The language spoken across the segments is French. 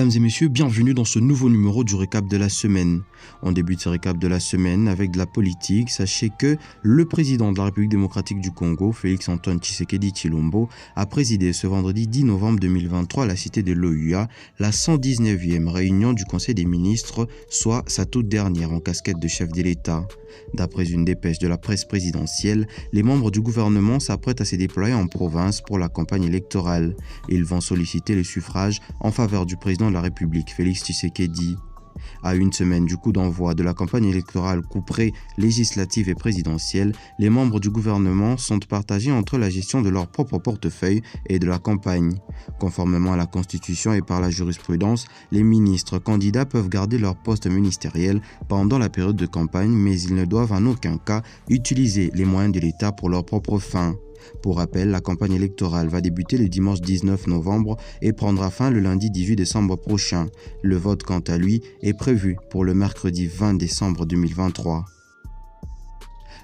Mesdames et messieurs, bienvenue dans ce nouveau numéro du récap de la semaine. On débute ce récap de la semaine avec de la politique. Sachez que le président de la République démocratique du Congo, Félix-Antoine Tshisekedi Tshilombo, a présidé ce vendredi 10 novembre 2023 à la cité de l'OUA la 119e réunion du Conseil des ministres, soit sa toute dernière en casquette de chef de l'État. D'après une dépêche de la presse présidentielle, les membres du gouvernement s'apprêtent à se déployer en province pour la campagne électorale. Ils vont solliciter le suffrage en faveur du président de la République, Félix Tshisekedi. À une semaine du coup d'envoi de la campagne électorale couperée législative et présidentielle, les membres du gouvernement sont partagés entre la gestion de leur propre portefeuille et de la campagne. Conformément à la Constitution et par la jurisprudence, les ministres candidats peuvent garder leur poste ministériel pendant la période de campagne, mais ils ne doivent en aucun cas utiliser les moyens de l'État pour leurs propres fins. Pour rappel, la campagne électorale va débuter le dimanche 19 novembre et prendra fin le lundi 18 décembre prochain. Le vote, quant à lui, est prévu pour le mercredi 20 décembre 2023.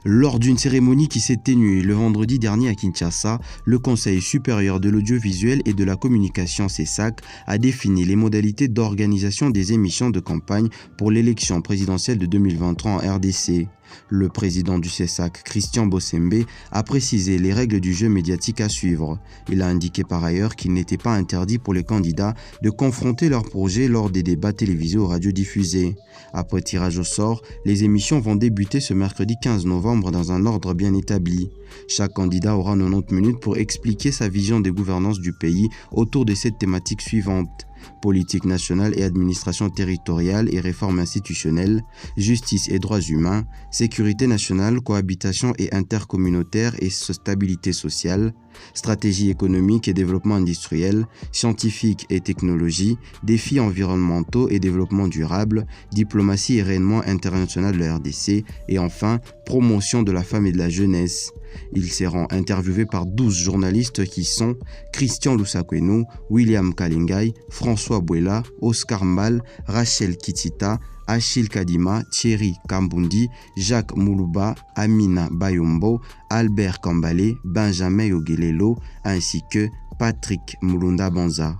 Lors d'une cérémonie qui s'est tenue le vendredi dernier à Kinshasa, le Conseil supérieur de l'audiovisuel et de la communication CESAC a défini les modalités d'organisation des émissions de campagne pour l'élection présidentielle de 2023 en RDC. Le président du CESAC, Christian Bossembe, a précisé les règles du jeu médiatique à suivre. Il a indiqué par ailleurs qu'il n'était pas interdit pour les candidats de confronter leurs projets lors des débats télévisés ou radiodiffusés. Après tirage au sort, les émissions vont débuter ce mercredi 15 novembre dans un ordre bien établi. Chaque candidat aura 90 minutes pour expliquer sa vision des gouvernances du pays autour de cette thématique suivante: politique nationale et administration territoriale et réforme institutionnelle, justice et droits humains, sécurité nationale, cohabitation et intercommunautaire et stabilité sociale, stratégie économique et développement industriel, scientifique et technologie, défis environnementaux et développement durable, diplomatie et rayonnement international de la RDC et enfin promotion de la femme et de la jeunesse. Ils seront interviewés par 12 journalistes qui sont Christian Lusakwenu, William Kalingai, François Bouela, Oscar Mbal, Rachel Kitita, Achille Kadima, Thierry Kambundi, Jacques Moulouba, Amina Bayombo, Albert Kambale, Benjamin Yogelelo ainsi que Patrick Mulunda Banza.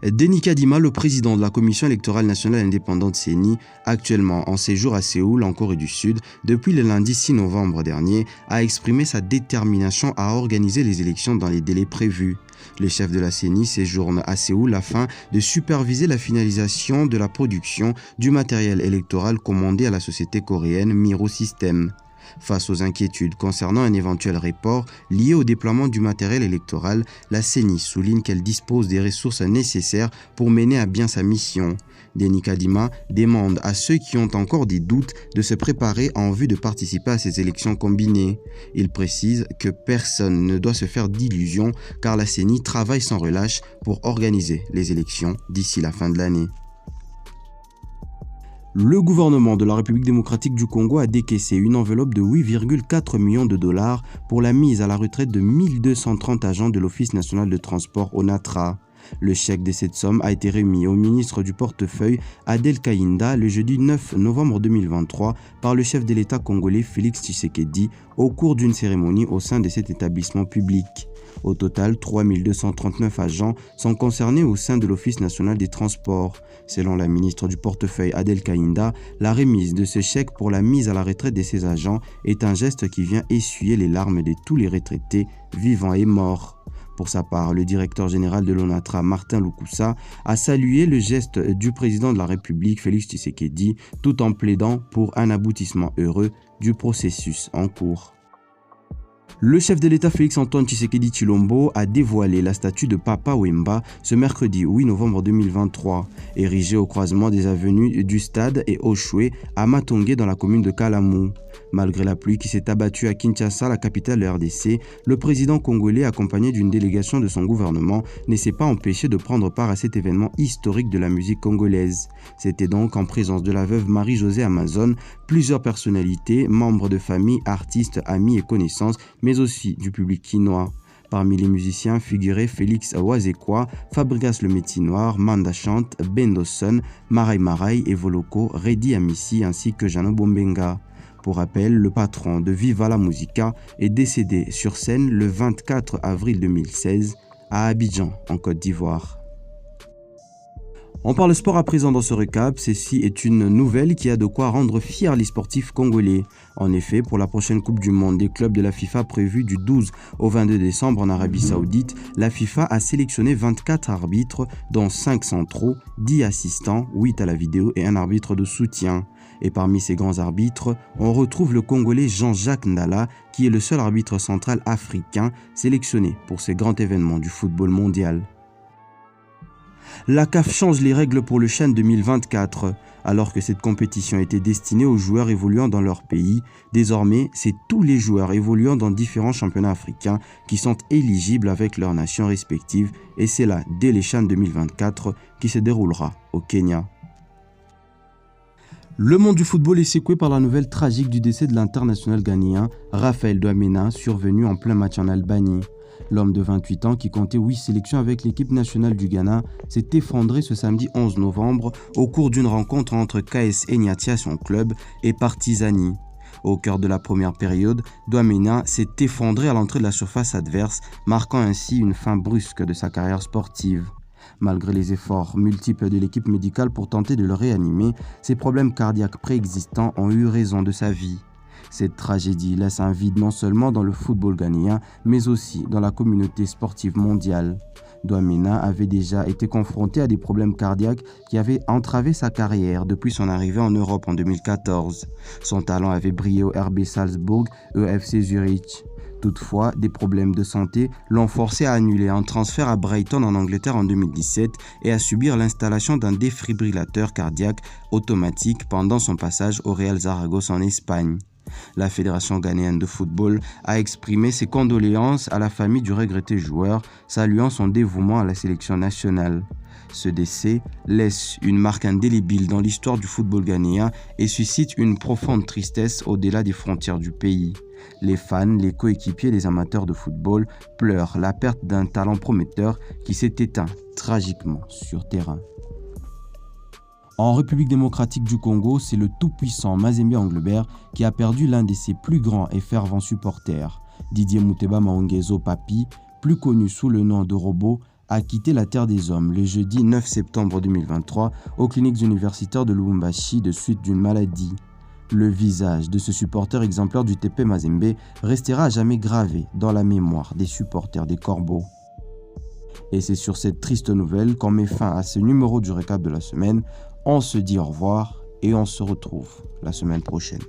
Denis Kadima, le président de la Commission électorale nationale indépendante CENI, actuellement en séjour à Séoul, en Corée du Sud, depuis le lundi 6 novembre dernier, a exprimé sa détermination à organiser les élections dans les délais prévus. Le chef de la CENI séjourne à Séoul afin de superviser la finalisation de la production du matériel électoral commandé à la société coréenne Miro System. Face aux inquiétudes concernant un éventuel report lié au déploiement du matériel électoral, la CENI souligne qu'elle dispose des ressources nécessaires pour mener à bien sa mission. Denis Kadima demande à ceux qui ont encore des doutes de se préparer en vue de participer à ces élections combinées. Il précise que personne ne doit se faire d'illusions car la CENI travaille sans relâche pour organiser les élections d'ici la fin de l'année. Le gouvernement de la République démocratique du Congo a décaissé une enveloppe de 8,4 millions de dollars pour la mise à la retraite de 1230 agents de l'Office national de transport ONATRA. Le chèque de cette somme a été remis au ministre du portefeuille Adel Kaïnda le jeudi 9 novembre 2023 par le chef de l'État congolais Félix Tshisekedi au cours d'une cérémonie au sein de cet établissement public. Au total, 3239 agents sont concernés au sein de l'Office national des transports. Selon la ministre du portefeuille Adel Kaïnda, la remise de ce chèque pour la mise à la retraite de ces agents est un geste qui vient essuyer les larmes de tous les retraités, vivants et morts. Pour sa part, le directeur général de l'ONATRA, Martin Lukusa, a salué le geste du président de la République, Félix Tshisekedi, tout en plaidant pour un aboutissement heureux du processus en cours. Le chef de l'État Félix-Antoine Tshisekedi Tshilombo a dévoilé la statue de Papa Wemba ce mercredi 8 novembre 2023, érigée au croisement des avenues du Stade et Oshwe à Matongé dans la commune de Kalamu. Malgré la pluie qui s'est abattue à Kinshasa, la capitale de la RDC, le président congolais, accompagné d'une délégation de son gouvernement, ne s'est pas empêché de prendre part à cet événement historique de la musique congolaise. C'était donc en présence de la veuve Marie-Josée Amazon, plusieurs personnalités, membres de familles, artistes, amis et connaissances, mais aussi du public kinois. Parmi les musiciens figuraient Félix Awazekwa, Fabrigas le Métis Noir, Manda Chante, Bendoson, Marai Marai et Voloko, Redi Amissi ainsi que Jano Bombenga. Pour rappel, le patron de Viva la Musica est décédé sur scène le 24 avril 2016 à Abidjan, en Côte d'Ivoire. On parle sport à présent dans ce récap. Ceci est une nouvelle qui a de quoi rendre fiers les sportifs congolais. En effet, pour la prochaine Coupe du Monde des clubs de la FIFA prévue du 12 au 22 décembre en Arabie Saoudite, la FIFA a sélectionné 24 arbitres, dont 5 centraux, 10 assistants, 8 à la vidéo et un arbitre de soutien. Et parmi ces grands arbitres, on retrouve le Congolais Jean-Jacques Ndala, qui est le seul arbitre central africain sélectionné pour ces grands événements du football mondial. La CAF change les règles pour le CHAN 2024. Alors que cette compétition était destinée aux joueurs évoluant dans leur pays, désormais, c'est tous les joueurs évoluant dans différents championnats africains qui sont éligibles avec leurs nations respectives, et c'est là, dès les CHAN 2024, qui se déroulera au Kenya. Le monde du football est secoué par la nouvelle tragique du décès de l'international ghanéen Raphaël Douamena, survenu en plein match en Albanie. L'homme de 28 ans, qui comptait 8 sélections avec l'équipe nationale du Ghana, s'est effondré ce samedi 11 novembre au cours d'une rencontre entre KS Enyimba, son club, et Partizani. Au cœur de la première période, Douamena s'est effondré à l'entrée de la surface adverse, marquant ainsi une fin brusque de sa carrière sportive. Malgré les efforts multiples de l'équipe médicale pour tenter de le réanimer, ses problèmes cardiaques préexistants ont eu raison de sa vie. Cette tragédie laisse un vide non seulement dans le football ghanéen, mais aussi dans la communauté sportive mondiale. Douamena avait déjà été confronté à des problèmes cardiaques qui avaient entravé sa carrière depuis son arrivée en Europe en 2014. Son talent avait brillé au RB Salzbourg et au FC Zurich. Toutefois, des problèmes de santé l'ont forcé à annuler un transfert à Brighton en Angleterre en 2017 et à subir l'installation d'un défibrillateur cardiaque automatique pendant son passage au Real Zaragoza en Espagne. La Fédération ghanéenne de football a exprimé ses condoléances à la famille du regretté joueur, saluant son dévouement à la sélection nationale. Ce décès laisse une marque indélébile dans l'histoire du football ghanéen et suscite une profonde tristesse au-delà des frontières du pays. Les fans, les coéquipiers et les amateurs de football pleurent la perte d'un talent prometteur qui s'est éteint tragiquement sur terrain. En République démocratique du Congo, c'est le tout-puissant Mazembe Englebert qui a perdu l'un de ses plus grands et fervents supporters. Didier Mouteba Maongezo Papi, plus connu sous le nom de Robot, a quitté la Terre des Hommes le jeudi 9 septembre 2023 aux cliniques universitaires de Lubumbashi de suite d'une maladie. Le visage de ce supporter exemplaire du TP Mazembe restera à jamais gravé dans la mémoire des supporters des Corbeaux. Et c'est sur cette triste nouvelle qu'on met fin à ce numéro du récap de la semaine. On se dit au revoir et on se retrouve la semaine prochaine.